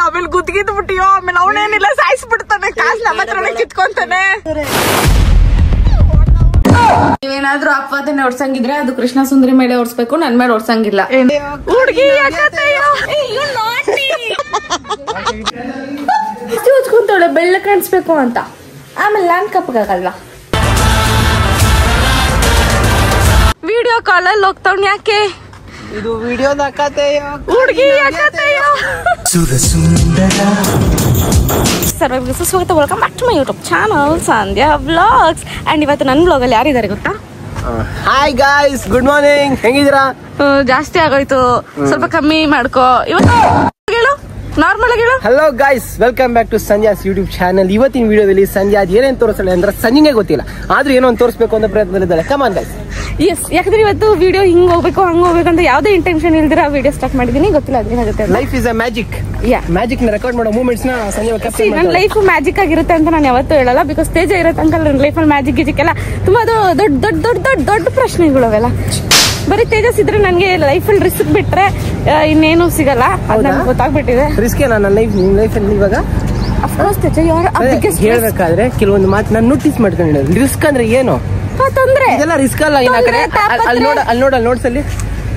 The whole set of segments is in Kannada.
ಆಮೇಲೆ ಗುದ್ಗಿದ್ ಬಿಟ್ಟಿಯೋ ಆಮೇಲೆ ಅವನೇನಿಲ್ಲ ಸಾಯಿಸ್ಬಿಡ್ತಾನೆ ಕಾಸ್ ನಮ್ಮ ಹತ್ರನೇ ಕಿತ್ಕೊಂತಾನೆ. ನೀವೇನಾದ್ರೂ ಅಪ್ಪದನ್ನೇ ಓಡ್ಸಂಗಿದ್ರೆ ಅದು ಕೃಷ್ಣ ಸುಂದರಿ ಮೇಲೆ ಓಡಿಸ್ಬೇಕು, ನನ್ ಮೇಲೆ ಓಡ್ಸಂಗಿಲ್ಲ. ಹುಡುಗಿ ಹಚ್ಕೊಂತಾಳೆ ಬೆಳ್ಳ ಕಾಣಿಸ್ಬೇಕು ಅಂತ, ಆಮೇಲೆ ನಾನ್ ಕಪ್ಪಗಾಗಲ್ವಾ? ವಿಡಿಯೋ ಕಾಲಲ್ಲಿ ಹೋಗ್ತಾವ್ ಯಾಕೆ? ಇದು ವಿಡಿಯೋದ ಕಥೆಯೋ ಹುಡುಗಿ ಸರ್ವರಿಗೂ ಸುಸ್ವಾಗತ. Welcome back to my YouTube channel Sandhya vlogs. And ಇವತ್ತು ನನ್ನ ಬ್ಲಾಗ್ ಅಲ್ಲಿ ಯಾರಿದ್ದಾರೆ ಗೊತ್ತಾ? Hi guys, good morning. ಹೆಂಗಿದ್ದೀರಾ? ಜಾಸ್ತಿ ಆಗೋಯ್ತು, ಸ್ವಲ್ಪ ಕಮ್ಮಿ ಮಾಡ್ಕೋ. ಇವತ್ತು ಹೇಳು, ನಾರ್ಮಲ್ ಆಗಿ ಹೇಳು. Hello guys, welcome back to Sandhya's YouTube channel. ಇವತ್ತಿನ ವಿಡಿಯೋದಲ್ಲಿ ಸಂಧ್ಯಾ ಏನೇನು ತೋರಿಸ್ತಾಳೆ ಅಂದ್ರೆ ಸಂಜಿಗೆ ಗೊತ್ತಿಲ್ಲ, ಆದ್ರೂ ಏನೋ ಒಂದು ತೋರಿಸ್ಬೇಕು ಅಂತ ಪ್ರಯತ್ನದಲ್ಲಿದ್ದಾಳೆ. ಕಮಾನ್ ಗಾಯ್ಸ್. ಎಸ್, ಯಾಕಂದ್ರೆ ಇವತ್ತು ವಿಡಿಯೋ ಹಿಂಗ್ ಹೋಗ್ಬೇಕು ಹಂಗ್ ಹೋಗ್ಬೇಕು ಅಂತ ಯಾವ್ದೇ ಇಂಟೆನ್ಷನ್ ಇಲ್ದಿರ ವಿಡಿಯೋ ಸ್ಟಾರ್ಟ್ ಮಾಡಿದೀನಿ. ಗೊತ್ತಿಲ್ಲ ಅದೇನಾಗುತ್ತೆ. Life is a magic. Magic ನ ರೆಕಾರ್ಡ್ ಮಾಡೋ ಮೂಮೆಂಟ್ಸ್ ನ ಸಂಜೆ ಕ್ಯಾಪ್ಚರ್ ನನ್ನ ಲೈಫ್ ಮ್ಯಾಜಿಕ್ ಆಗಿರುತ್ತೆ ಅಂತ ನಾನು ಯಾವತ್ತೂ ಹೇಳಲ್ಲ. ಬಿಕಾಸ್ ತೇಜ ಇರೋ ತನಕ ನನ್ನ ಲೈಫಲ್ಲಿ ಮ್ಯಾಜಿಕ್ ಗಿಜಿಕ್ ಎಲ್ಲ ತುಂಬಾ ದೊಡ್ಡ ದೊಡ್ಡ ದೊಡ್ಡ ದೊಡ್ಡ ದೊಡ್ಡ ಪ್ರಶ್ನೆಗಳು ಅವೆಲ್ಲ. ಬರೀ ತೇಜಸ್ ಇದ್ರೆ ನನಗೆ ಲೈಫಲ್ಲಿ ರಿಸ್ಕ್ ಬಿಟ್ರೆ ಇನ್ನೇನು ಸಿಗಲ್ಲ, ಅದು ನನಗೆ ಗೊತ್ತಾಗ್ಬಿಟ್ಟಿದೆ. ರಿಸ್ಕ್ ಏನ ನನ್ನ ಲೈಫ್ ಅಲ್ಲಿ ಇವಾಗ? ಅಫ್ಕೋರ್ಸ್ ತೇಜ ಹೇಳ್ಬೇಕಾದ್ರೆ ಕೆಲವೊಂದು ಮಾತು ನಾನು ನೋಟಿಸ್ ಮಾಡ್ಕೊಂಡಿರೋದು. ರಿಸ್ಕ್ ಅಂದ್ರೆ ಏನು? ತೊಂದ್ರೆ ಇದೆಲ್ಲ ರಿಸ್ಕ್ ಅಲ್ಲ. ಅಲ್ಲಿ ನೋಡ್ಸಲ್ಲಿ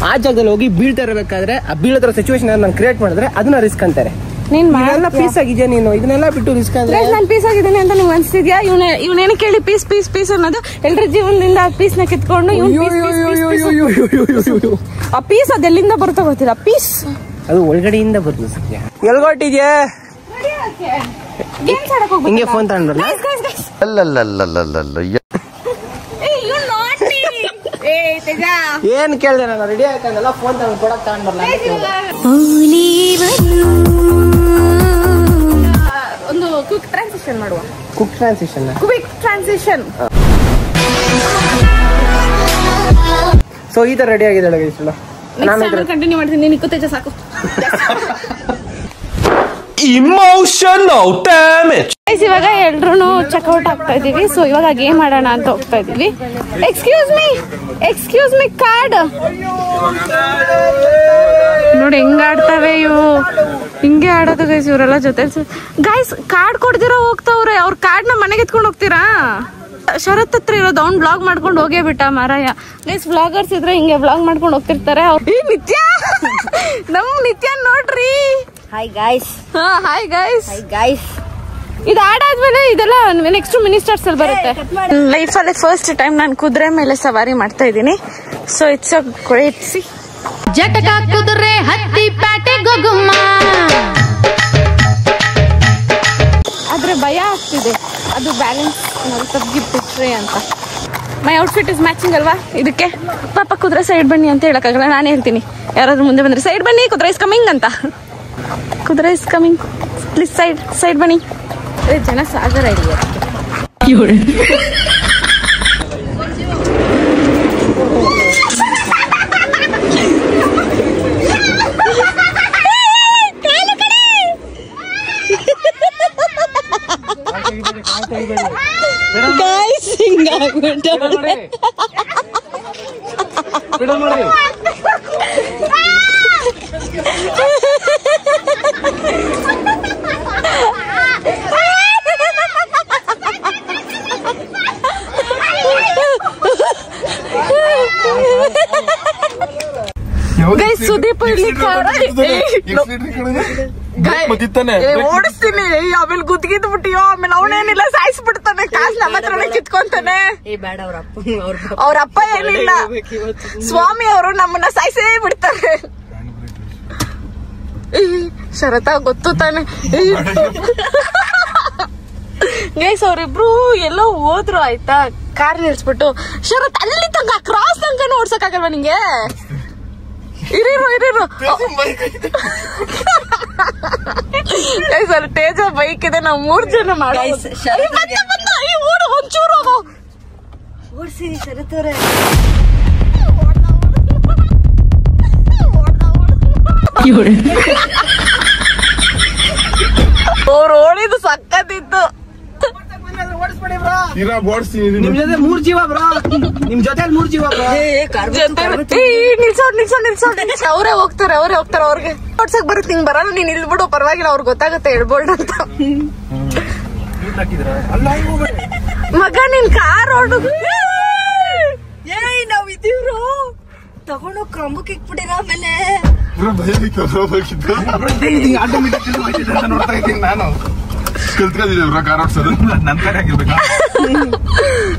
ಆ ಜಾಗದಲ್ಲಿ ಹೋಗಿ ಬೀಳ್ತಾ ಇರಬೇಕಾದ್ರೆ ಆ ಬೀಳದ್ರ ಸಿಚುವೇಶನ್ ನಾನು ಕ್ರಿಯೇಟ್ ಮಾಡಿದ್ರೆ ಅದನ್ನ ರಿಸ್ಕ್ ಅಂತಾರೆ. ನೀನ್ ಪೀಸ್ ಆಗಿದ್ಯಾ ನೀನು? ಇದನ್ನೆಲ್ಲ ಬಿಟ್ಟು ರಿಸ್ಕ್ ಅಂದ್ರೆ ನಾನು ಪೀಸ್ ಆಗಿದ್ದೀನಿ ಅಂತ ನಿಮ್ಗೆ ಅನ್ಸ್ತಿದ್ಯಾ? ಇವನೇನು ಕೇಳಿ ಪೀಸ್ ಪೀಸ್ ಪೀಸ್ ಅನ್ನೋದು ಎಲ್ಲರ ಜೀವನದಿಂದ ಆ ಪೀಸ್ ನ ಕಿತ್ಕೊಂಡು ಆ ಪೀಸ್ ಅದೆಲ್ಲಿಂದ ಬರುತ್ತಾ ಗೊತ್ತಿಲ್ಲ. ಪೀಸ್ ಅದು ಒಳಗಡೆಯಿಂದ ಬರ್ತದೆ. ಸತ್ಯ ಎಲ್ಗೊಟ್ಟಿದ್ಯಾ? ಹಿಂಗೆ ಫೋನ್ ತಗೊಂಡ್ರಲ್ಲ. ಏನ್ ಕೇಳಿದೆ ನಾನು? ರೆಡಿ ಆಯ್ತಲ್ಲ, ಫೋನ್ ತಗೊಂಡು ಕೊಡಕ್ ತಗೊಂಡ್ಬರಲ್ಲ. ಒಂದು ಕ್ವಿಕ್ ಟ್ರಾನ್ಸಿಷನ್ ಮಾಡುವ. Quick transition. ಸೊ ಈ ತರ ರೆಡಿ ಆಗಿದ್ದಾಳೆ. ಕಂಟಿನ್ಯೂ ಮಾಡ್ತೀನಿ, ನೀನು ತೇಜ ಸಾಕು. Emotional damage. ಇವಾಗ ಎಲ್ರು ಚೆಕ್ಔಟ್ ಆಗ್ತಾ ಇದೀವಿ. ಸೊ ಇವಾಗ ಗೇಮ್ ಆಡೋಣ ಅಂತ ಹೋಗ್ತಾ ಇದೀವಿ. ಎಕ್ಸ್ಕ್ಯೂಸ್ ಮೀ ಕಾರ್ಡ್ ನೋಡಿ ಹೆಂಗ್ ಆಡ್ತಾವೆ ಇವು. ಹಿಂಗೆ ಆಡೋದು ಗೈಸ್ ಇವರೆಲ್ಲ ಜೊತೆ. ಗೈಸ್ ಕಾರ್ಡ್ ಕೊಡ್ದಿರೋ ಹೋಗ್ತಾವ್ರೆ. ಅವ್ರ ಕಾರ್ಡ್ ನ ಮನೆಗೆ ಎತ್ಕೊಂಡು ಹೋಗ್ತೀರಾ? ಶರತ್ ಹತ್ರ ಇರೋದು ಅವ್ನ್ ಬ್ಲಾಗ್ ಮಾಡ್ಕೊಂಡು ಹೋಗೇ ಬಿಟ್ಟ ಮಾರಾಯ. ಗೈಸ್ ವ್ಲಾಗರ್ಸ್ ಇದ್ರೆ ಹಿಂಗೆ ಬ್ಲಾಗ್ ಮಾಡ್ಕೊಂಡು ಹೋಗ್ತಿರ್ತಾರೆ. ನಿತ್ಯ ನಮ್ ನಿತ್ಯ ನೋಡ್ರಿ. Hi guys. Hi guys. ಇದು ಆಡಾದ್ಮೇಲೆ ಇದೆಲ್ಲ ನೆಕ್ಸ್ಟ್ ಮಿನಿಸ್ಟರ್ಸ್ ಅಲ್ಲಿ ಬರುತ್ತೆ. ಲೈಫ್ ಅಲ್ಲಿ ಫಸ್ಟ್ ಟೈಮ್ ನಾನು ಕುದುರೆ ಮೇಲೆ ಸವಾರಿ ಮಾಡ್ತಾ ಇದ್ದೀನಿ. So it's a great see. ಜಟಕ ಕುದುರೆ ಹತ್ತಿ ಪ್ಯಾಟೆ ಗೊಗುಮ್ಮ. ಆದ್ರೆ ಭಯ ಆಗ್ತಿದೆ, ಅದು ಬ್ಯಾಲೆನ್ಸ್ ತಪ್ಪಿಬಿಟ್ರೆ ಅಂತ. ಮೈ ಔಟ್ಫಿಟ್ ಇಸ್ ಮ್ಯಾಚಿಂಗ್ ಅಲ್ವಾ ಇದಕ್ಕೆ? ಪಾಪ ಕುದುರೆ ಸೈಡ್ ಬನ್ನಿ ಅಂತ ಹೇಳಕ್ಕಾಗಲ್ಲ, ನಾನೇ ಹೇಳ್ತೀನಿ. ಯಾರಾದ್ರೂ ಮುಂದೆ ಬಂದ್ರೆ ಸೈಡ್ ಬನ್ನಿ, ಕುದುರೆ ಇಸ್ ಕಮಿಂಗ್ ಅಂತ. ಕುದುರೆ ಇಸ್ ಕಮಿಂಗ್, ಪ್ಲೀಸ್ ಸೈಡ್ ಬನ್ನಿ. ಜನ ಸಾಗರ ಇದೆ. ಸುದೀಪ್ ಓಡಿಸ್ತೀನಿ, ಆಮೇಲೆ ಗುದ್ಗಿದ್ ಬಿಟ್ಟಿಯೋ ಆಮೇಲೆ ಅವನೇನಿಲ್ಲ ಸಾಯಿಸ್ಬಿಡ್ತಾನೆ ಕಾಸ್ ನಮ್ಮ ಹತ್ರನೇ ಕಿತ್ಕೊಂತಾನೆ. ಅವ್ರ ಅಪ್ಪ ಏನಿಲ್ಲ, ಸ್ವಾಮಿ ಅವರು ನಮ್ಮನ್ನ ಸಾಯಿಸೇ ಬಿಡ್ತಾರೆ. ಶರತ ಗೊತ್ತು ತಾನೆ. ಗೈಸ್ ಅವ್ರಿಬ್ರು ಎಲ್ಲೋ ಹೋದ್ರು ಆಯ್ತಾ, ಕಾರ್ ನಿಲ್ಸ್ಬಿಟ್ಟು. ಶರತ್ ಅಲ್ಲಿ ತನಕ ಕ್ರಾಸ್ ತನಕ ಓಡ್ಸಕ್ಕಾಗಲ್ವಾ ನಿಂಗೆ? ಇರಿರು ಸರ್, ತೇಜ ಬೈಕ್ ಇದೆ, ನಾವು 3 ಜನ ಮಾಡಿ ಒಂಚೂರು ಓಡಿಸಿರಿ ಸರತವ್ರೆ. ಅವ್ರು ಓಡಿದ್ದು ಸಕ್ಕತ್ತಿತ್ತು. ನಿಮ್ ಜೊತೆ 3 ಜೀವ ಬ್ರೋ, ನಿಮ್ ಜೊತೆ 3 ಜೀವ ಬ್ರೋ. ನಿಲ್ಸೋ ಅವರೇ ಹೋಗ್ತಾರೆ ಅವ್ರಿಗೆ ಓಡ್ಸಕ್ ಬರುತ್ತೆ. ಹಿಂಗ್ ಬರಲ್ಲ, ನೀನ್ ಇಲ್ಲಿ ಬಿಡು ಪರವಾಗಿಲ್ಲ, ಅವ್ರಿಗೆ ಗೊತ್ತಾಗುತ್ತೆ ಹೇಳ್ಬೋಲ್ಡ್ ಅಂತ. ಮಗ ನಿನ್ ಕಾರ್ ಓಡುದು ನಾವ್ ಇದೀವ್ರು ತಗೊಂಡು ಕಂಬಕ್ಕೆ ಇಕ್ಬಿಟ್ಟಿರ ಆಮೇಲೆ ನೋಡ್ತಾ ಇದ್ದೀನಿ ನಾನು.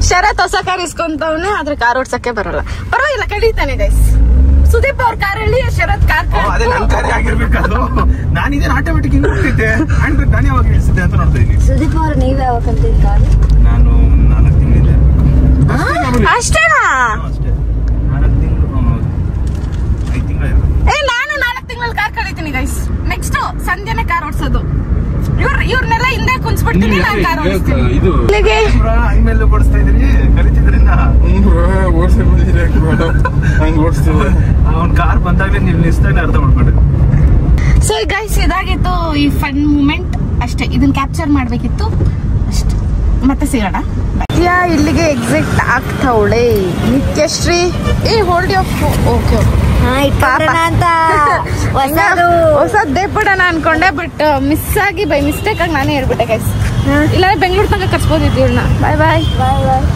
ಶರತ್ ಹೊಸ ಕಾರ್ ಇಸ್ಕೊಂತವ್ನೆ, ಆದ್ರೆ ಕಾರ್ ಓಡ್ಸಕ್ಕೆ ಬರಲ್ಲ. ಪರವಾಗಿಲ್ಲ, ಕಳೀತಾನೆ ಗೈಸ್. ಸುದೀಪ್ ಅವ್ರ ಕಾರಲ್ಲಿ ಶರತ್ ಕಾರ್ ಅದೇ ನನ್ನ ಕಾರ್ಯ ಆಗಿರ್ಬೇಕದು. ನಾನು ಇದೇನು ಆಟೋಮೆಟಿಕ್ ಹಿಂಗ್ ಹೋಗ್ತಿದ್ದೆ, ಹ್ಯಾಂಡ್ ನಾನು ಯಾವಾಗ ಇಳಿಸಿದ್ದೆ ಅಂತ ನೋಡ್ತಾ ಇದ್ದೀನಿ. ಸುದೀಪ್ ಅವ್ರ ನೀವ್ ಯಾವಾಗ ಕಲ್ತಿದ್ ಕಾರ್? ನಾನು 4 ತಿಂಗಳಿದೆ ಅಷ್ಟೇನಾ? ಅಷ್ಟೇ 4 ತಿಂಗಳು 5 ತಿಂಗಳು. ನಾನು 4 ತಿಂಗಳಲ್ಲಿ ಕಾರ್ ಕಲಿತೀನಿ ಗೈಸ್. ನೆಕ್ಸ್ಟ್ ಸಂಜೆನೆ ಕಾರ್ ಓಡಿಸೋದು. ಇವ್ರನ್ನೆಲ್ಲ ಹಿಂದೆ ಕುಂಚ್ಬಿಡ್ತೀನಿ, ನಾನು ಕಾರ್ ಓಡಿಸ್ತೀನಿ. ಆಮೇಲೆ ಓಡಿಸ್ತಾ ಇದ್ರಿ, ಕಲಿತಿದ್ರಿಂದ ಅವ್ನ್ ಕಾರ್ ಬಂದಾಗಲೇ ನೀವು ನಿಲ್ಸ್ದಾಗ ಅರ್ಥ ಮಾಡ್ಕೊಂಡ್ರಿ. ಸೊ ಗೈಸ್, ಇದಾಗಿತ್ತು ಈ ಫನ್ ಮೂಮೆಂಟ್. ಅಷ್ಟೇ, ಇದನ್ನ ಕ್ಯಾಪ್ಚರ್ ಮಾಡ್ಬೇಕಿತ್ತು ಅಷ್ಟೇ. ಮತ್ತೆ ಸಿಗೋಣ. ಇಲ್ಲಿಗೆ ಎಕ್ಸಿಟ್ ಆಗ್ತಾವಳೆ ನಿತ್ಯಶ್ರೀ. ಹೋಲ್ಡ್ ಯೋರ್ ಓಕೆ ಹೊಸದ್ದೇ ಬಿಡೋಣ ಅನ್ಕೊಂಡೆ, ಬಟ್ ಮಿಸ್ ಆಗಿ ಬೈ ಮಿಸ್ಟೇಕ್ ಆಗಿ ನಾನೇ ಹೇಳ್ಬಿಟ್ಟೆ ಗೈಸ್. ಇಲ್ಲ ಬೆಂಗಳೂರು ತನಕ ಕರ್ಸ್ಬೋದಿದ್ದು ಇವ್ರನ್ನ. ಬಾಯ್ ಬಾಯ್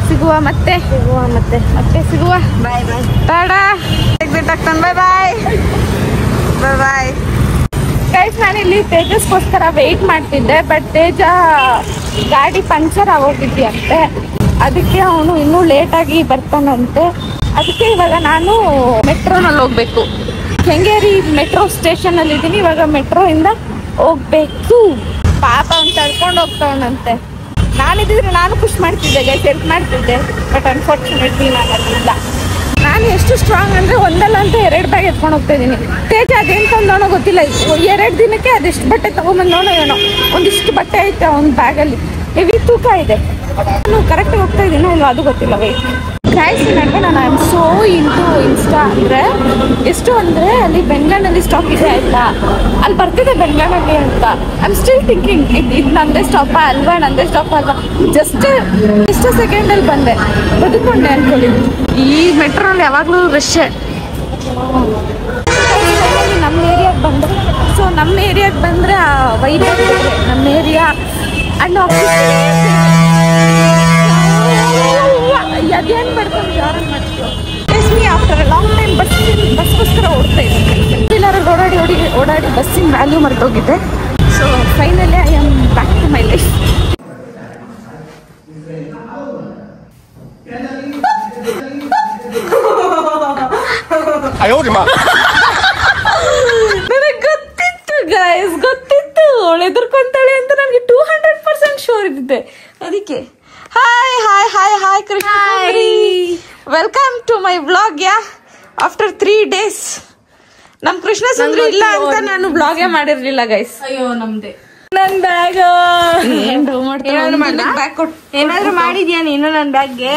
ಸಿಗುವ ಮತ್ತೆ ಸಿಗುವ. ಬಾಯ್ ಟಾಡಾ. ಎಕ್ಸಿಟ್ ಆಗ್ತಾನೆ. ಬಾಯ್ ಬಾಯ್ ಗೈಸ್. ನಾನಿಲ್ಲಿ ತೇಜಸ್ಗೋಸ್ಕರ ವೆಯ್ಟ್ ಮಾಡ್ತಿದ್ದೆ, ಬಟ್ ತೇಜ ಗಾಡಿ ಪಂಚರ್ ಆಗೋಗಿದ್ಯಂತೆ. ಅದಕ್ಕೆ ಅವನು ಇನ್ನೂ ಲೇಟಾಗಿ ಬರ್ತಾನಂತೆ. ಅದಕ್ಕೆ ಇವಾಗ ನಾನು ಮೆಟ್ರೋನಲ್ಲಿ ಹೋಗ್ಬೇಕು. ಕೆಂಗೇರಿ ಮೆಟ್ರೋ ಸ್ಟೇಷನ್ ಅಲ್ಲಿ ಇದ್ದೀನಿ. ಇವಾಗ ಮೆಟ್ರೋ ಇಂದ ಹೋಗ್ಬೇಕು. ಪಾಪ ಅವ್ನು ತಳ್ಕೊಂಡು ಹೋಗ್ತಾವನಂತೆ. ನಾನಿದ್ರೆ ನಾನು ಖುಷಿ ಮಾಡ್ತಿದ್ದೆ ಗೈಸ್, ಹೆಲ್ಪ್ ಮಾಡ್ತಿದ್ದೆ. ಬಟ್ ಅನ್ಫಾರ್ಚುನೇಟ್ಲಿ ನಾನು ಅದಿಲ್ಲ. ನಾನು ಎಷ್ಟು ಸ್ಟ್ರಾಂಗ್ ಅಂದ್ರೆ ಒಂದಲ್ಲ ಅಂತ 2 ಬ್ಯಾಗ್ ಎತ್ಕೊಂಡು ಹೋಗ್ತಾ ಇದ್ದೀನಿ. ತೇಜ ಅದೇನು ತಂದೋನೋ ಗೊತ್ತಿಲ್ಲ. 2 ದಿನಕ್ಕೆ ಅದೆಷ್ಟು ಬಟ್ಟೆ ತಗೊಂಬಂದೋನೋ ಏನೋ. ಒಂದಿಷ್ಟು ಬಟ್ಟೆ ಐತೆ ಒಂದು ಬ್ಯಾಗಲ್ಲಿ, ಹೆವಿ ತೂಕ ಇದೆ. ನಾನು ಕರೆಕ್ಟಾಗಿ ಹೋಗ್ತಾ ಇದ್ದೀನೋ ಇಲ್ಲ ಅದು ಗೊತ್ತಿಲ್ಲ. ವೆಯ್ಟ್ ಗೈಸ್, ನನಗೆ ನಾನು I am so into insta. ಅಂದರೆ ಎಷ್ಟು ಅಂದರೆ ಅಲ್ಲಿ ಬೆಂಗಳೂರಲ್ಲಿ ಸ್ಟಾಪ್ ಇದೆ ಆಯ್ತಾ, ಅಲ್ಲಿ ಬರ್ತಿದೆ ಬೆಂಗಳೂರಲ್ಲಿ ಅಂತ. ಐ ಆಮ್ ಸ್ಟಿಲ್ ಥಿಂಕಿಂಗ್ ಇದು ನಂದೇ ಸ್ಟಾಪ ಅಲ್ವಾ, ನಂದೇ ಸ್ಟಾಪ್ ಅಲ್ವಾ. ಎಷ್ಟು ಸೆಕೆಂಡಲ್ಲಿ ಬಂದೆ, ಬದುಕೊಂಡೆ ಅನ್ಕೊಳ್ಳಿ. ಈ ಮೆಟ್ರೋನಲ್ಲಿ ಯಾವಾಗಲೂ ರಶ್ಶೆ. ನಮ್ಮ ಏರಿಯಾಗೆ ಬಂದೆ. ಸೊ ನಮ್ಮ ಏರಿಯಾಗೆ ಬಂದರೆ ವೈಬ್ ನಮ್ಮ ಏರಿಯಾ ಅಂಡ್ ಅದೇನು ಮಾಡ್ಕೊಂಡು ಯಾರನ್ನು ಮಾಡ್ತೀವಿ. ಆಫ್ಟರ್ ಲಾಂಗ್ ಟೈಮ್ ಬಸ್ಗೋಸ್ಕರ ಓಡ್ತಾ ಇದ್ದೀನಿ. ಓಡಾಡಿ ಬಸ್ಸಿನ ವ್ಯಾಲ್ಯೂ ಮರ್ತೋಗಿದ್ದೆ. So finally I am back to my life. ನನಗೆ ಗೊತ್ತಿತ್ತು ಗೈಸ್, ಅವಳು ಎದುರ್ಕೊಂತಾಳೆ ಅಂತ ನನಗೆ 200% ಶೋರ್ ಇದ್ದಿದ್ದೆ. ಅದಕ್ಕೆ hi Krishna, welcome to my vlog. After 3 days ನಮ್ ಕೃಷ್ಣ ಸುಂದ್ರಿ ಇಲ್ಲ ಅಂತ ನಾನು ವ್ಲಾಗೇ ಮಾಡಿರ್ಲಿಲ್ಲ ಗೈಸ್. ಅಯ್ಯೋ ನಮ್ದೆ ನನ್ ಬ್ಯಾಗ್ ಏನಾದ್ರು ಮಾಡಿದ್ಯಾ ನೀನು ನನ್ ಬ್ಯಾಗ್ಗೆ?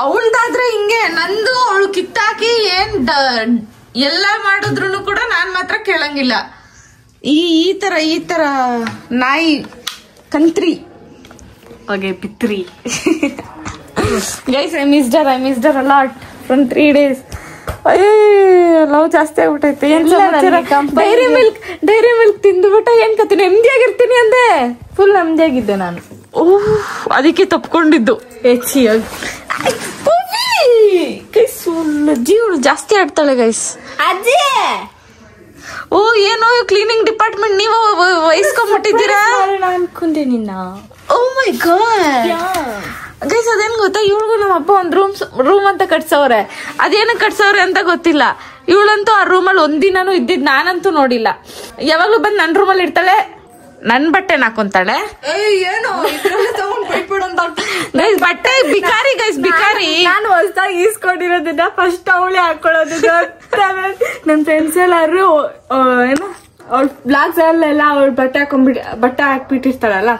ಅವಳ್ದಾದ್ರೆ ಹಿಂಗೆ, ನಂದು ಅವಳು ಕಿತ್ತಾಕಿ ಏನ್ ಎಲ್ಲ ಮಾಡಿದ್ರು ಕೂಡ ನಾನ್ ಮಾತ್ರ ಕೇಳಂಗಿಲ್ಲ. ಈ ತರ ನಾಯಿ ಕಂತ್ರಿ ಪಿತ್ರಿ. Guys, I missed her a lot from 3 days. ಅಯ್ಯೋ ಲವ್ ಜಾಸ್ತಿ ಆಗ್ಬಿಟ್ಟೈತೆ. ಡೈರಿ ಮಿಲ್ಕ್ ತಿಂದುಬಿಟ್ಟು ಏನ್ ಕತೆ ನೆಮ್ಮದಿಯಾಗಿರ್ತೀನಿ ಅಂದೆ. ಫುಲ್ ನೆಮ್ಮದಿಯಾಗಿದ್ದೆ ನಾನು. ಅದಕ್ಕೆ ತಪ್ಕೊಂಡಿದ್ದು ಹೆಚ್ಚಿಯಾಗಿ. ಗೈಸ್, ಜೀವಳು ಜಾಸ್ತಿ ಆಡ್ತಾಳೆ ಗೈಸ್. ಅಜ್ಜಿ ಏನೋ ಕ್ಲೀನಿಂಗ್ ಡಿಪಾರ್ಟ್ಮೆಂಟ್ ನೀವು ವಹಿಸ್ಕೊಂಡ್ಬಿಟ್ಟಿದ್ದೀರಾ ಅನ್ಕೊಂಡೆ ನಿನ್ನ. ಓ ಮೈ ಗಾಡ್ ಗೈಸ್, ಅದೇನ್ ಗೊತ್ತಾ, ಇವಳಿಗೂ ನಮ್ಮ ಅಪ್ಪ ಒಂದ್ ರೂಮ್ ಅಂತ ಕಟ್ಸವ್ರೆ. ಅದೇನಕ್ಕೆ ಕಟ್ಸವ್ರೆ ಅಂತ ಗೊತ್ತಿಲ್ಲ. ಇವಳಂತೂ ಆ ರೂಮಲ್ಲಿ ಒಂದಿನೂ ಇದ್ದಿದ್ ನಾನಂತೂ ನೋಡಿಲ್ಲ. ಯಾವಾಗ್ಲೂ ಬಂದ್ ನನ್ ರೂಮಲ್ಲಿ ಇರ್ತಾಳೆ, ನನ್ ಬಟ್ಟೆ ಹಾಕೊಂತಾಳೆ. ಏನೋ ಬಟ್ಟೆ ಬಿಕಾರಿ ಗೈಸ್, ಬಿಕಾರಿ. ನಾನು ಹೊಸದಾಗಿ ಈಸ್ಕೊಂಡಿರೋದನ್ನ ಫಸ್ಟ್ ಅವಳೇ ಹಾಕೊಳ್ಳೋದು. ನನ್ ಫ್ರೆಂಡ್ಸ್ ಎಲ್ಲಾರು ಏನೋ ಅವ್ಳ ಬ್ಲಾಗ್ಸ್ ಅಲ್ಲೆಲ್ಲ ಅವ್ಳ ಬಟ್ಟೆ ಹಾಕ್ಬಿಟ್ಟಿರ್ತಾಳಲ್ಲ,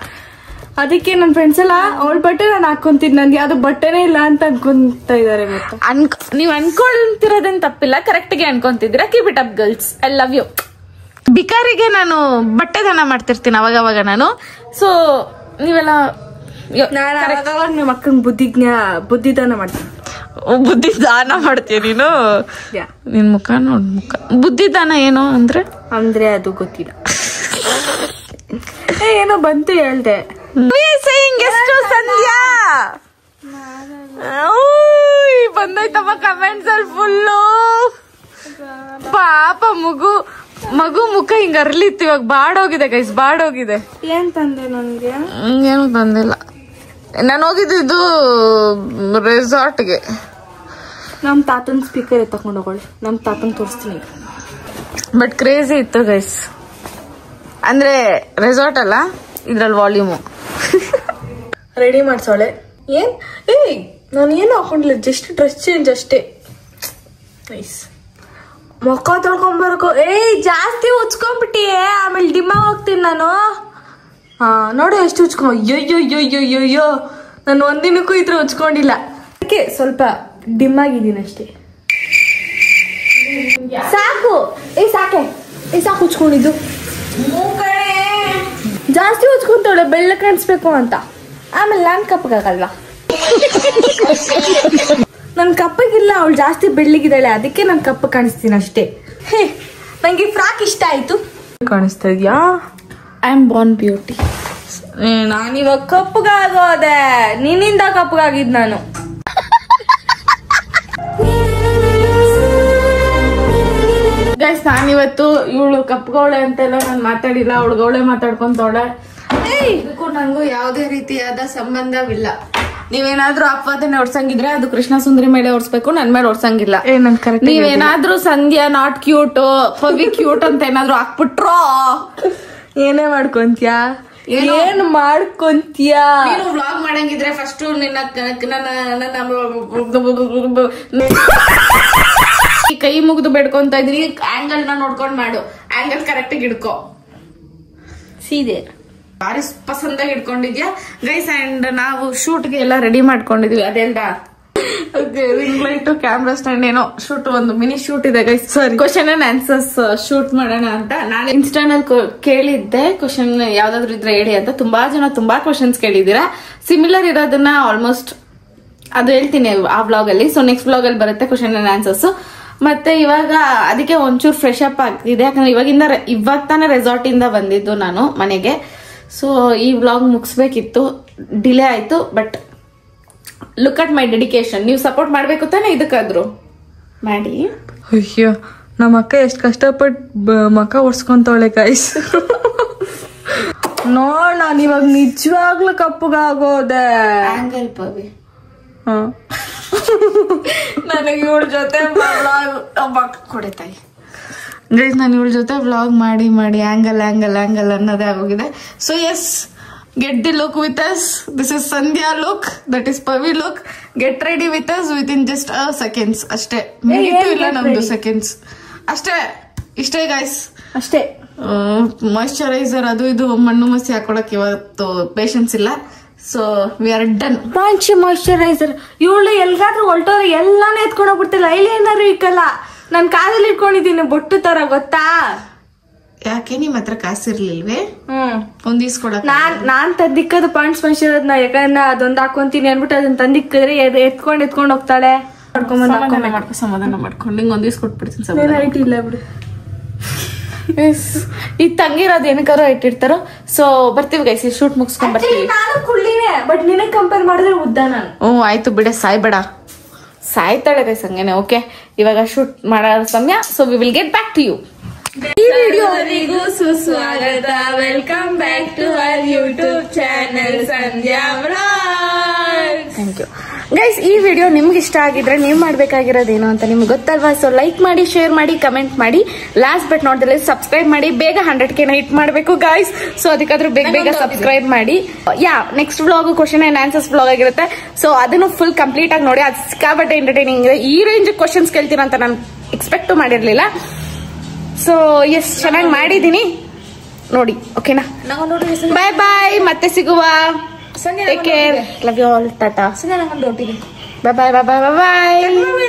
ಅದಕ್ಕೆ ನನ್ನ ಫ್ರೆಂಡ್ಸ್ ಎಲ್ಲ ಅವಳ ಬಟ್ಟೆ ನಾನು ಹಾಕೊಂತಿದ್, ನನ್ಗೆ ಯಾವ್ದು ಬಟ್ಟೆನೇ ಇಲ್ಲ ಅಂತ ಅನ್ಕೊಂತ ಇದಾರೆ. ನೀವ್ ಅನ್ಕೊಳ್ತಿರೋದೇನ್ ತಪ್ಪಿಲ್ಲ, ಕರೆಕ್ಟ್ ಗೆ ಅನ್ಕೊಂತಿದ್ದೀರಾ. Keep it up girls, I love you. ಬಿಕಾರಿಗೆ ನಾನು ಬಟ್ಟೆ ದಾನ ಮಾಡ್ತಿರ್ತೀನಿ ಅವಾಗವಾಗ ನಾನು. ಸೊ ನೀವೆಲ್ಲ ನಿಮ್ಮ ಅಕ್ಕಂಗ್ ಬುದ್ಧಿದಾನ ಮಾಡ್ತೀನಿ. ಬುದ್ಧಿ ದಾನ ಮಾಡ್ತೀಯ ನೀನು? ನಿನ್ ಮುಖ ನೋಡ್ ಮುಖ. ಬುದ್ಧಿ ದಾನ ಏನು ಅಂದ್ರೆ ಅದು ಗೊತ್ತಿಲ್ಲ. ಏನೋ ಬಂತು ಹೇಳ್ದೆ. ಎಷ್ಟು ಸಂಧ್ಯಾ ಬಂದೈತಮ್ಮ ಕಮೆಂಟ್ಸ್ ಅಲ್ಲಿ ಫುಲ್ಲು. ಪಾಪ ಮಗು ಮುಖ ಹಿಂಗ ಅರ್ಲಿತ್ತು, ಇವಾಗ ಬಾಡೋಗಿದೆ ಗೈಸ್, ಬಾಡೋಗಿದೆ. ಏನ್ ತಂದೆ ನನ್ಗೆ? ಏನು ತಂದಿಲ್ಲ. ನಾನು ಹೋಗಿದ್ದು ರೆಸಾರ್ಟ್ಗೆ. ನಮ್ ತಾತನ್ ಸ್ಪೀಕರ್ ತಗೊಂಡ್ ಹೋಗೋಳಿ, ನಮ್ ತಾತನ್ ತೋರಿಸ್ತೀನಿ. ಬಟ್ ಕ್ರೇಜಿ ಇತ್ತು ಗೈಸ್. ಅಂದ್ರೆ ರೆಸಾರ್ಟ್ ಅಲ್ಲ, ಇದ್ರಲ್ಲಿ ವಾಲ್ಯೂಮು. ರೆಡಿ ಮಾಡ್ಸೋಳೆ. ಏನ್ ನಾನು ಏನು ಹಾಕೊಂಡಿಲ್ಲ, ಜಸ್ಟ್ ಡ್ರೆಸ್ ಚೇಂಜ್ ಅಷ್ಟೇ. ನೈಸ್. ಮೊಕ್ಕ ತೊಳ್ಕೊಂಬರ್ಕೋ. ಜಾಸ್ತಿ ಉಚ್ಕೊಂಡ್ಬಿಟ್ಟಿಯೇ, ಆಮೇಲೆ ಡಿಮ್ಮ ಹೋಗ್ತೀನಿ ನಾನು. ನೋಡು ಎಷ್ಟು ಉಚ್ಕೊಂಡ್. ಅಯ್ಯೋ ನಾನು ಒಂದಿನಕ್ಕೂ ಇದ್ರೆ ಉಚ್ಕೊಂಡಿಲ್ಲ. ಅದಕ್ಕೆ ಸ್ವಲ್ಪ ಡಿಮ್ ಆಗಿದ್ದೀನಿ ಅಷ್ಟೇ. ಸಾಕು. ಸಾಕು ಉಚ್ಕೊಂಡಿದ್ದು. ಜಾಸ್ತಿ ಉಚ್ಕೊಂತಾಳೆ ಬೆಳ್ಳ ಕಾಣಿಸ್ಬೇಕು ಅಂತ. ಆಮೇಲೆ ನಾನ್ ಕಪ್ಪಗಾಗಲ್ವಾ? ನನ್ ಕಪ್ಪಗಿಲ್ಲ, ಅವಳು ಜಾಸ್ತಿ ಬೆಳ್ಳಿಗಿದ್ದಾಳೆ, ಅದಕ್ಕೆ ನನ್ ಕಪ್ಪ ಕಾಣಿಸ್ತೀನಿ ಅಷ್ಟೇ. ನಂಗೆ ಫ್ರಾಕ್ ಇಷ್ಟ ಆಯ್ತು. ಕಾಣಿಸ್ತಾ ಇದ್ಯಾ? I am Born beauty. ನಾನಿವಾಗ ಕಪ್ಪಗಾಗೋದೆ, ನಿನ್ನಿಂದ ಕಪ್ಪಗಾಗಿದ್ ನಾನು. ಗೈಸ್, ನಾನಿವತ್ತು ಇವಳು ಕಪ್ಪಗೌಳೆ ಅಂತೆಲ್ಲ ನಾನು ಮಾತಾಡಿಲ್ಲ, ಅವಳು ಗೌಳೆ ಮಾತಾಡ್ಕೊಂತವಳೆ. ಇದಕ್ಕೂ ನಂಗೂ ಯಾವುದೇ ರೀತಿಯಾದ ಸಂಬಂಧವಿಲ್ಲ. ನೀವೇನಾದ್ರೂ ಅಪವಾದನೆ ಹೊಡ್ಸಂಗಿದ್ರೆ ಅದು ಕೃಷ್ಣ ಸುಂದರಿ ಮೇಲೆ ಹೊಡ್ಸ್ಬೇಕು, ನನ್ ಮೇಲೆ ಹೊಡ್ಸಂಗಿಲ್ಲ. ನೀವೇನಾದ್ರೂ ಸಂಧ್ಯಾ ನಾಟ್ ಕ್ಯೂಟ್, ಪವಿ ಕ್ಯೂಟ್ ಅಂತ ಏನಾದ್ರು ಹಾಕ್ಬಿಟ್ರೋ ಏನೇ ಮಾಡ್ಕೊಂತ್ಯಾ? ಏನ್ ಮಾಡ್ಕೊಂತೀಯಾ? ನೀನು ವ್ಲಾಗ್ ಮಾಡಂಗಿದ್ರೆ ಫಸ್ಟ್ ಕೈ ಮುಗಿದು ಬೇಡ್ಕೊಂತ ಇದೀನಿ. ಆಂಗಲ್ ನ ನೋಡ್ಕೊಂಡ್ ಮಾಡು, ಆಂಗಲ್ ಕರೆಕ್ಟ್ ಆಗಿ ಇಡ್ಕೋ. ಸೀದೆ ಬಾರಿ ಪಸಂದಾಗಿ ಇಟ್ಕೊಂಡಿದ್ಯಾ ಗೈಸ್. ಅಂಡ್ ನಾವು ಶೂಟ್ಗೆ ಎಲ್ಲ ರೆಡಿ ಮಾಡ್ಕೊಂಡಿದ್ವಿ. ಅದೆಲ್ಲ ರಿಂಗ್ ಲೈಟ್, ಕ್ಯಾಮ್ರಾ ಸ್ಟ್ಯಾಂಡ್, ಏನೋ ಶೂಟ್, ಒಂದು ಮಿನಿ ಶೂಟ್ ಇದೆ guys. Question and answers shoot ಮಾಡೋಣ ಅಂತ ನಾನು ಇನ್ಸ್ಟಾನಲ್ಲಿ ಕೇಳಿದ್ದೆ. ಕ್ವಶನ್ ಯಾವ್ದಾದ್ರು ಇದ್ರೆ ಹೇಳಿ ಅಂತ. ತುಂಬಾ ಜನ ತುಂಬಾ ಕ್ವಶನ್ಸ್ ಕೇಳಿದೀರಾ. ಸಿಮಿಲರ್ ಇರೋದನ್ನ ಆಲ್ಮೋಸ್ಟ್ ಅದು ಹೇಳ್ತೀನಿ ಆ ವ್ಲಾಗ್ ಅಲ್ಲಿ. ಸೊ ನೆಕ್ಸ್ಟ್ ವ್ಲಾಗ್ ಅಲ್ಲಿ ಬರುತ್ತೆ ಕ್ವಶನ್ ಅಂಡ್ ಆನ್ಸರ್ಸ್. ಮತ್ತೆ ಇವಾಗ ಅದಕ್ಕೆ ಒಂಚೂರು ಫ್ರೆಶ್ ಅಪ್ ಆಗಿದೆ, ಯಾಕಂದ್ರೆ ಇವಾಗ ತಾನೇ ರೆಸಾರ್ಟ್ ಇಂದ ಬಂದಿದ್ದು ನಾನು ಮನೆಗೆ. ಸೊ ಈ ವ್ಲಾಗ್ ಮುಗಿಸ್ಬೇಕಿತ್ತು, ಡಿಲೇ ಆಯ್ತು. But look at my dedication. ನೀವು ಸಪೋರ್ಟ್ ಮಾಡ್ಬೇಕು ತಾನೆ, ಇದಕ್ಕಾದ್ರು ಮಾಡಿ. ಅಯ್ಯೋ, ನಮ್ಮ ಅಕ್ಕ ಎಷ್ಟು ಕಷ್ಟಪಟ್ಟು ಮಕ್ಕ ಒಡ್ಸ್ಕೊಂತವಳೆ ಗೈಸ್. ನೋಡ್, ನಾನು ಇವಾಗ ನಿಜವಾಗ್ಲೂ ಕಪ್ಪಗಾಗೋದೆ. ಆಂಗಲ್ ಪವಿ ನನಗೆ ಇವಳ ಜೊತೆ ಕೊಡೆತಾಯಿ ಗೈಸ್, ನಾನು ಇವಳ ಜೊತೆ ವ್ಲಾಗ್ ಮಾಡಿ ಆಂಗಲ್ ಅನ್ನೋದೇ ಆಗೋಗಿದೆ. So yes, get the look with us. This is Sandhya look, that is Pavi look. Get ready with us with in just seconds ಅಷ್ಟೇ. ಇಲ್ಲ ನಮ್ದು ಸೆಕೆಂಡ್ಸ್ ಅಷ್ಟೇ. ಇಷ್ಟೇ ಗೈಸ್, ಅಷ್ಟೇ. ಮಾಯಿಶ್ಚರೈಸರ್ ಅದು ಇದು ಮಣ್ಣು ಮಸಿ ಹಾಕೊಳಕ್ ಇವತ್ತು ಪೇಷನ್ಸ್ ಇಲ್ಲ. So we are done. ಪಾಂಚಿ ಮಾಯಿಶ್ಚರೈಸರ್ ಇವಳು ಎಲ್ಗಾದ್ರೂ ಹೊಲ್ಟೋದ್ರೆ ಎಲ್ಲಾನು ಎತ್ಕೊಂಡು ಹೋಗ್ಬಿಡ್ತಿಲ್ಲ. ಐಲೈನರ್ ಇಕ್ಕಲ್ಲ, ನನ್ ಕಾಲಲ್ಲಿ ಇಟ್ಕೊಂಡಿದ್ದೀನಿ ಬೊಟ್ಟು ತರ, ಗೊತ್ತಾ? ಯಾಕೆ ನಿಮ್ ಹತ್ರ ಕಾಸಿರ್ಲಿಲ್ವೇ? ಒಂದಿಸ್ಕೊಡಕ್. ನಾನ್ ತಂದಿಕ್ಕದು ಪಾಂಡ್ಸ್ ಮಾಯಿಶ್ಚರೈಸರ್ನ, ಯಾಕಂದ್ರೆ ಅದೊಂದು ಹಾಕೊಂತೀನಿ ಅನ್ಬಿಟ್ಟು ಅದನ್ನ ತಂದಿಕ್ಕಿದ್ರೆ ಎತ್ಕೊಂಡ್ ಹೋಗ್ತಾಳೆ. ಸಮಾಧಾನ ಮಾಡ್ಕೊಂಡು ಹಿಂಗ್ ಒಂದಿಸ್ಕೊಟ್ಬಿಡ್ತೀನಿ. ಐಟಿ ಇಲ್ಲ ಬಿಡು. ಈ ತಂಗಿರೋದು ಏನಕ್ಕಾರು ಇಟ್ಟಿರ್ತಾರೋ. ಸೊ ಬರ್ತೀವಿ ಗೈಸ್, ಶೂಟ್ ಮುಗಿಸ್ಕೊಂಡ್ ಬರ್ತೀವಿ. ನಾನು ಕುಳ್ಳಿನೇ, ಬಟ್ ನಿನಗ್ ಕಂಪೇರ್ ಮಾಡಿದ್ರೆ ಉದ್ದ ನಾನು. ಆಯ್ತು ಬಿಡೆ, ಸಾಯ್ಬೇಡ. ಸಾಯ್ತಾಳೆ ಗೈಸ್ ಹಂಗೇನೆ. ಓಕೆ, ಇವಾಗ ಶೂಟ್ ಮಾಡೋ ಸಮಯ. So we will get back to you. ಈ ವಿಡಿಯೋರಿಗೂ ಸುಸ್ವಾಗತ. Welcome back to our YouTube channel Sandhya vlog. Thank you guys. ಈ ವಿಡಿಯೋ ನಿಮ್ಗೆ ಇಷ್ಟ ಆಗಿದ್ರೆ ನೀವು ಮಾಡ್ಬೇಕಾಗಿರೋದೇನು ಅಂತ ನಿಮ್ಗೆ ಗೊತ್ತಲ್ವಾ? ಸೊ ಲೈಕ್ ಮಾಡಿ, ಶೇರ್ ಮಾಡಿ, ಕಮೆಂಟ್ ಮಾಡಿ. Last but not the least subscribe ಮಾಡಿ. ಬೇಗ 100K ಹಿಟ್ ಮಾಡಬೇಕು ಗೈಸ್. ಸೊ ಅದಕ್ಕಾದ್ರೂ ಬೇಗ ಸಬ್ಸ್ಕ್ರೈಬ್ ಮಾಡಿ. Next vlog question and answers vlog ಆಗಿರುತ್ತೆ. ಸೊ ಅದನ್ನು ಫುಲ್ ಕಂಪ್ಲೀಟ್ ಆಗಿ ನೋಡಿ. ಅದು ಸಿಕ್ಕಾಬಟ್ಟೆ ಎಂಟರ್ಟೈನಿಂಗ್ ಇದೆ. ಈ ರೇಂಜ್ ಕ್ವಶನ್ಸ್ ಕೇಳ್ತೀರಾ ಅಂತ ನಾನು ಎಕ್ಸ್ಪೆಕ್ಟ್ ಮಾಡಿರ್ಲಿಲ್ಲ. ಸೊ ಎಸ್, ಚೆನ್ನಾಗಿ ಮಾಡಿದೀನಿ ನೋಡಿ. ಓಕೆನಾ? ಬಾಯ್ ಬಾಯ್, ಮತ್ತೆ ಸಿಗುವ. Take care, love you all, tata. Bye bye bye bye bye bye.